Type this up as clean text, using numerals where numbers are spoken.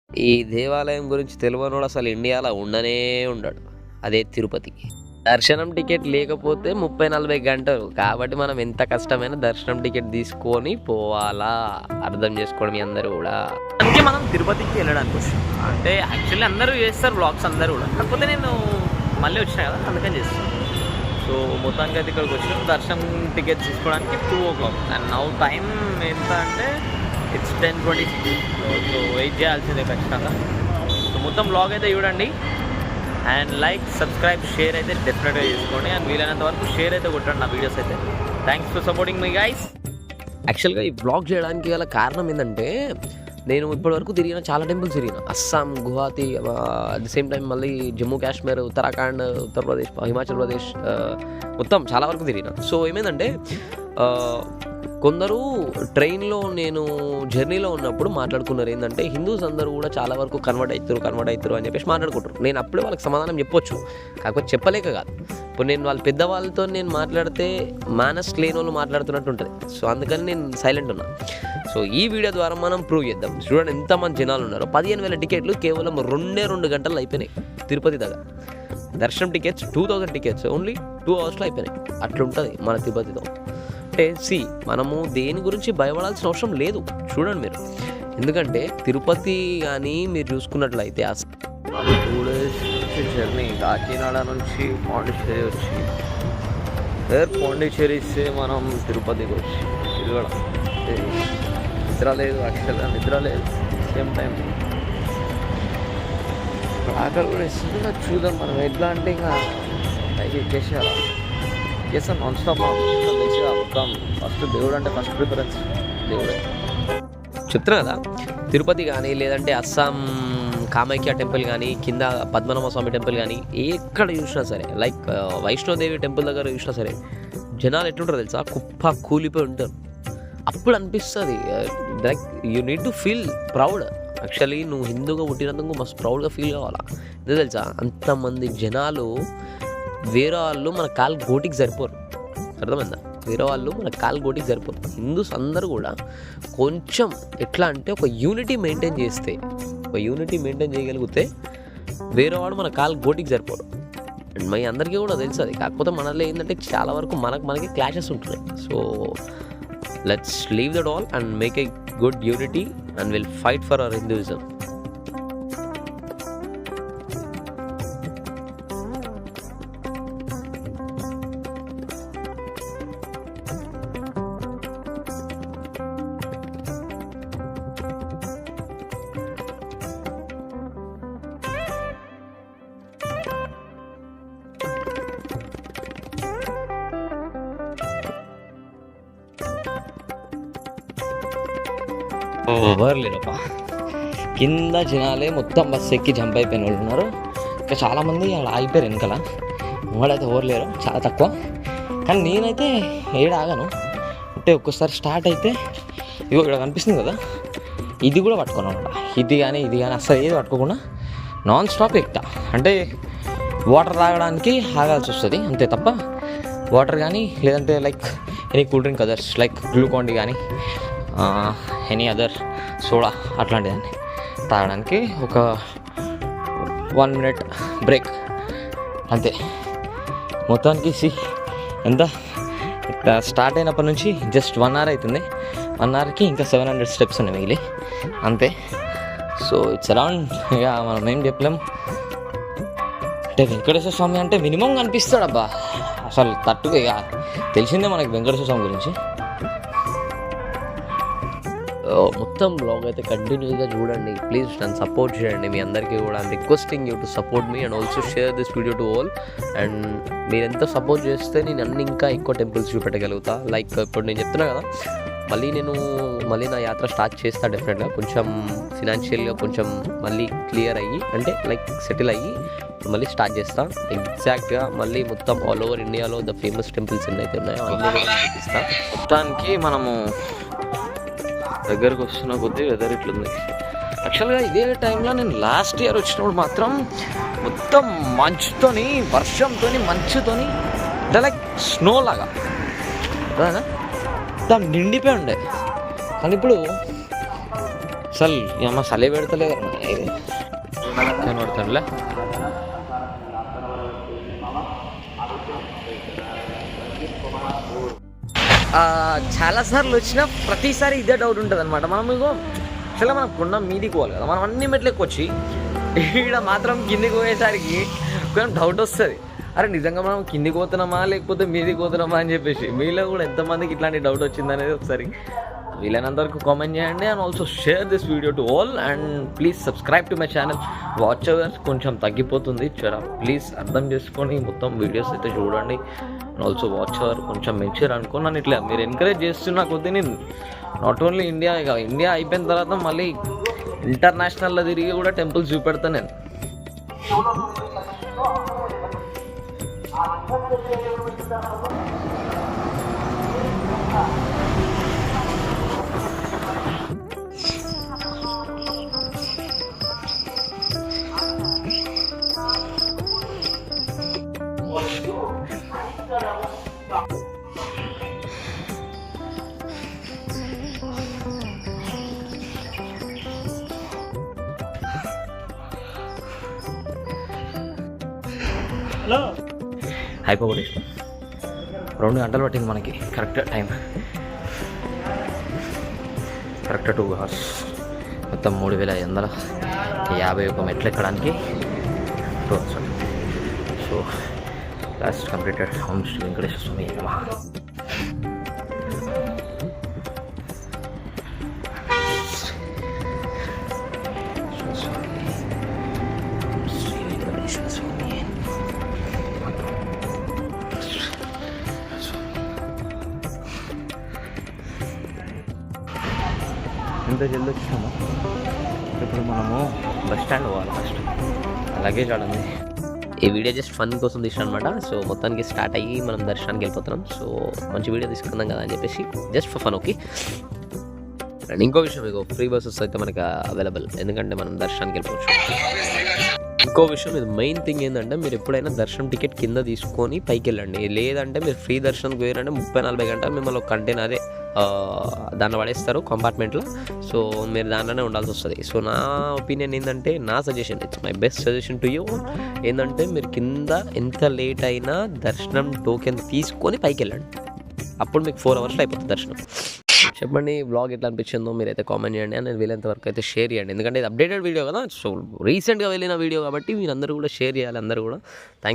ఈ దేవాలయం గురించి తెలియనోడు అసలు ఇండియాలో ఉండనే ఉండడు. అదే తిరుపతి. దర్శనం టికెట్ లేకపోతే 30-40 గంటలు. కాబట్టి మనం ఎంత కష్టమైన దర్శనం టికెట్ తీసుకొని పోవాలా, అర్థం చేసుకోవడం మీ అందరూ కూడా. అందుకే మనం తిరుపతికి వెళ్ళడానికి వచ్చాం. అంటే యాక్చువల్లీ అందరూ చేస్తారు బ్లాగ్స్ అందరూ కూడా, కాకపోతే నేను మళ్ళీ వచ్చినా కదా అందుకని చేస్తాను. సో మొత్తానికి అయితే ఇక్కడికి వచ్చినాం దర్శనం టికెట్స్ తీసుకోవడానికి 2 o'clock. అండ్ నౌ టైం ఎంత అంటే ఇట్స్ 10:26. సో వెయిట్ చేయాల్సిందే ఖచ్చితంగా. సో మొత్తం బ్లాగ్ అయితే చూడండి. అండ్ లైక్, సబ్స్క్రైబ్, షేర్ అయితే డెఫినెట్గా చేసుకోండి. అండ్ వీలైనంత వరకు షేర్ అయితే కొట్టండి నా వీడియోస్ అయితే. Thanks for supporting me guys. యాక్చువల్గా ఈ బ్లాగ్ చేయడానికి గల కారణం ఏంటంటే, నేను ఇప్పటివరకు తిరిగిన చాలా టెంపుల్స్ తిరిగిన. Assam, Guwahati, at the same time మళ్ళీ జమ్మూ కాశ్మీర్, ఉత్తరాఖండ్, ఉత్తరప్రదేశ్, హిమాచల్ ప్రదేశ్, మొత్తం చాలా వరకు తిరిగిన. సో ఏమైందంటే, కొందరు ట్రైన్లో నేను జర్నీలో ఉన్నప్పుడు మాట్లాడుకున్నారు ఏంటంటే, హిందూస్ అందరూ కూడా చాలా వరకు కన్వర్ట్ అవుతారు అని చెప్పేసి మాట్లాడుకుంటారు. నేను అప్పుడే వాళ్ళకి సమాధానం చెప్పొచ్చు, కాకపోతే చెప్పలేక కాదు. ఇప్పుడు నేను వాళ్ళ పెద్దవాళ్ళతో నేను మాట్లాడితే మానస్ లేని వాళ్ళు మాట్లాడుతున్నట్టు ఉంటుంది. సో అందుకని నేను సైలెంట్ ఉన్నా. సో ఈ వీడియో ద్వారా మనం ప్రూవ్ చేద్దాం. చూడండి ఎంతమంది జనాలు ఉన్నారో. 15,000 టికెట్లు కేవలం 2 గంటల్లో అయిపోయినాయి తిరుపతి దగ్గర. దర్శనం టికెట్స్ 2000 టికెట్స్ ఓన్లీ 2 hours అయిపోయినాయి. అట్లుంటుంది మన తిరుపతితో. అంటే మనము దేని గురించి భయపడాల్సిన అవసరం లేదు. చూడండి మీరు, ఎందుకంటే తిరుపతి కానీ మీరు చూసుకున్నట్లయితే 2 days జర్నీ కాకినాడ నుంచి పాండిచ్చేరి వచ్చి పాండిచ్చేరి ఇస్తే మనం తిరుపతికి వచ్చి తిరగడం. నిద్ర లేదు, యాక్చువల్గా నిద్ర లేదు. సేమ్ టైం ఆకలి కూడా ఇస్తుంది. చూద్దాం మనం ఎట్లా అంటే ఇంకా పైకి ఎక్కేసేయాలి. చేస్తాం నాన్ స్టాప్. మొత్తం ఫస్ట్ దేవుడు అంటే ఫస్ట్ ప్రిఫరెన్స్ దేవుడే. చెప్తున్నా కదా, తిరుపతి కానీ లేదంటే అస్సాం కామాఖ్య టెంపుల్ కానీ, కింద పద్మనాభ స్వామి టెంపుల్ కానీ, ఎక్కడ చూసినా సరే, లైక్ వైష్ణోదేవి టెంపుల్ దగ్గర చూసినా సరే జనాలు ఎట్లుంటారు తెలుసా, కుప్ప కూలిపోయి ఉంటారు. అప్పుడు అనిపిస్తుంది like you need to feel proud. Actually నువ్వు హిందూగా పుట్టినందుకు మస్తు ప్రౌడ్గా ఫీల్ కావాలా. ఎందుకు తెలుసా, అంతమంది జనాలు వేరే వాళ్ళు మన కాలు గోటికి సరిపోరు. అర్థమైందా? వేరే వాళ్ళు మన కాలు గోటికి సరిపోరు. హిందూస్ అందరూ కూడా కొంచెం ఎట్లా అంటే ఒక యూనిటీ మెయింటైన్ చేయగలిగితే వేరే వాడు మన కాలు గోటికి సరిపోరు. అండ్ మీ అందరికీ కూడా తెలుసు అది. కాకపోతే మనలో ఏంటంటే చాలా వరకు మనకి క్లాషెస్ ఉంటున్నాయి. So let's leave that all and make a good unity and will fight for hour Hinduism. ఎవరు లేరప్ప. కింద జనాలే మొత్తం బస్సు ఎక్కి జంప్ అయిపోయిన వాళ్ళు ఉన్నారు. ఇంకా చాలామంది అక్కడ ఆగిపోయారు వెనకాల. వాడైతే ఎవరు లేరు, చాలా తక్కువ. కానీ నేనైతే ఆగాను. అంటే ఒక్కసారి స్టార్ట్ అయితే ఇగో ఇక్కడ కనిపిస్తుంది కదా, ఇది కూడా పట్టుకున్నాను అనమాట. ఇది కానీ అసలు ఏది పట్టుకోకుండా నాన్ స్టాప్ ఎక్కుతా. అంటే వాటర్ తాగడానికి ఆగాల్సి వస్తుంది అంతే తప్ప, వాటర్ కానీ లేదంటే like any cool drink others like Glucon D కానీ ఎనీ అదర్ సోడా అట్లాంటిదాన్ని తాగడానికి ఒక 1 minute బ్రేక్ అంతే. మొత్తానికి ఎంత స్టార్ట్ అయినప్పటి నుంచి జస్ట్ 1 hour అవుతుంది. 1 hourకి ఇంకా 700 steps ఉన్నాయి మిగిలి అంతే. సో ఇట్స్ అరౌండ్, ఇక మనం ఏం చెప్పలేం. అంటే వెంకటేశ్వర స్వామి అంటే మినిమం కనిపిస్తాడబ్బా అసలు తట్టుగా. ఇక తెలిసిందే మనకి వెంకటేశ్వర స్వామి గురించి. మొత్తం బ్లాగ్ అయితే కంటిన్యూగా చూడండి. ప్లీజ్ నన్ను సపోర్ట్ చేయండి. మీ అందరికీ కూడా I'm requesting you to support me and also share this video to all. And మీరు ఎంత సపోర్ట్ చేస్తే నేను ఇంకా ఎక్కువ టెంపుల్స్ చూపెట్టగలుగుతా. లైక్ ఇప్పుడు నేను చెప్తున్నా కదా, మళ్ళీ నా యాత్ర స్టార్ట్ చేస్తా డెఫినెట్గా. కొంచెం ఫినాన్షియల్గా కొంచెం మళ్ళీ క్లియర్ అయ్యి, అంటే లైక్ సెటిల్ అయ్యి మళ్ళీ స్టార్ట్ చేస్తా. ఎగ్జాక్ట్గా మళ్ళీ మొత్తం ఆల్ ఓవర్ ఇండియాలో ద ఫేమస్ టెంపుల్స్ ఎన్నైతే ఉన్నాయో అన్నీ కూడా చూపిస్తా. మొత్తానికి మనము దగ్గరకు వస్తున్న కొద్దీ వెదర్ ఇట్లుంది. యాక్చువల్గా ఇదే టైంలో నేను లాస్ట్ ఇయర్ వచ్చినప్పుడు మాత్రం మొత్తం మంచుతోని, వర్షంతోని, మంచుతోని, అంటే లైక్ స్నో లాగా మొత్తం నిండిపోయి ఉండే. కానీ ఇప్పుడు అసలు అమ్మ చలి పెడతలేదు ఇది కనబడతాడులే. చాలాసార్లు వచ్చినా ప్రతిసారి ఇదే డౌట్ ఉంటుంది అనమాట. మనం ఇగో అసలు మనం కొండ మీదికి పోవాలి కదా, మనం అన్ని మెట్లకి వచ్చి ఈడ మాత్రం కిందికి పోయేసరికి కొంచెం డౌట్ వస్తుంది. అరే నిజంగా మనం కిందికి పోతున్నామా లేకపోతే మీదికి పోతున్నామా అని చెప్పేసి. మీలో కూడా ఎంతమందికి ఇట్లాంటి డౌట్ వచ్చింది అనేది ఒకసారి వీలైనంత వరకు కామెంట్ చేయండి. And also share this video to all and please subscribe to my channel. Watch hours కొంచెం తగ్గిపోతుంది, ప్లీజ్ అర్థం చేసుకొని మొత్తం వీడియోస్ అయితే చూడండి. అండ్ ఆల్సో వాచ్ అవర్ కొంచెం మెచ్యూర్ అనుకో. నన్ను ఇట్లా మీరు ఎంకరేజ్ చేస్తున్నా కొద్దీ నేను నాట్ ఓన్లీ ఇండియా అయిపోయిన తర్వాత మళ్ళీ ఇంటర్నేషనల్లో తిరిగి కూడా టెంపుల్స్ చూపెడతాను నేను. అయిపోకూడదు 2 గంటలు పట్టింది మనకి కరెక్ట్ టైం, కరెక్ట్ 2 hours. మొత్తం 3551 మెట్లు ఎక్కడానికి 2 hours. So last completed. ఓం శ్రీ వెంకటేశ్వర స్వామి నమః. ఎంత జల్ది వచ్చాము. ఇప్పుడు మనము బస్ స్టాండ్ పోవాలి ఫస్ట్. లగేజ్ ఆడండి. ఈ వీడియో జస్ట్ ఫన్ కోసం తీసాను అనమాట. సో మొత్తానికి స్టార్ట్ అయ్యి మనం దర్శనానికి వెళ్ళిపోతున్నాం. సో మంచి వీడియో తీసుకుందాం కదా అని చెప్పేసి just for fun. Okay. And ఇంకో విషయం, ఇగో ఫ్రీ బస్సెస్ అయితే మనకి అవైలబుల్, ఎందుకంటే మనం దర్శనానికి వెళ్ళిపోవచ్చు. ఇంకో విషయం, ఇది మెయిన్ థింగ్ ఏంటంటే మీరు ఎప్పుడైనా దర్శనం టికెట్ కింద తీసుకొని పైకి వెళ్ళండి. లేదంటే మీరు ఫ్రీ దర్శనంకి పోయారంటే 30-40 గంటలు మిమ్మల్ని ఒక కంటైనర్ అదే దాన్ని పడేస్తారు కంపార్ట్మెంట్లో. సో మీరు దాంట్లోనే ఉండాల్సి వస్తుంది. సో నా ఒపీనియన్ ఏంటంటే, నా suggestion, it's my best suggestion to you ఏంటంటే, మీరు కింద ఎంత లేట్ అయినా దర్శనం టోకెన్ తీసుకొని పైకి వెళ్ళండి. అప్పుడు మీకు 4 hours అయిపోతుంది దర్శనం. చెప్పండి వ్లాగ్ ఎట్లా అనిపించిందో మీరైతే కామెంట్ చేయండి. అండ్ నేను వీలైనంత వరకు అయితే షేర్ చేయండి, ఎందుకంటే ఇది అప్డేటెడ్ వీడియో కదా. సో రీసెంట్గా వెళ్ళిన వీడియో కాబట్టి మీరు అందరూ కూడా షేర్ చేయాలి. అందరూ కూడా థ్యాంక్స్.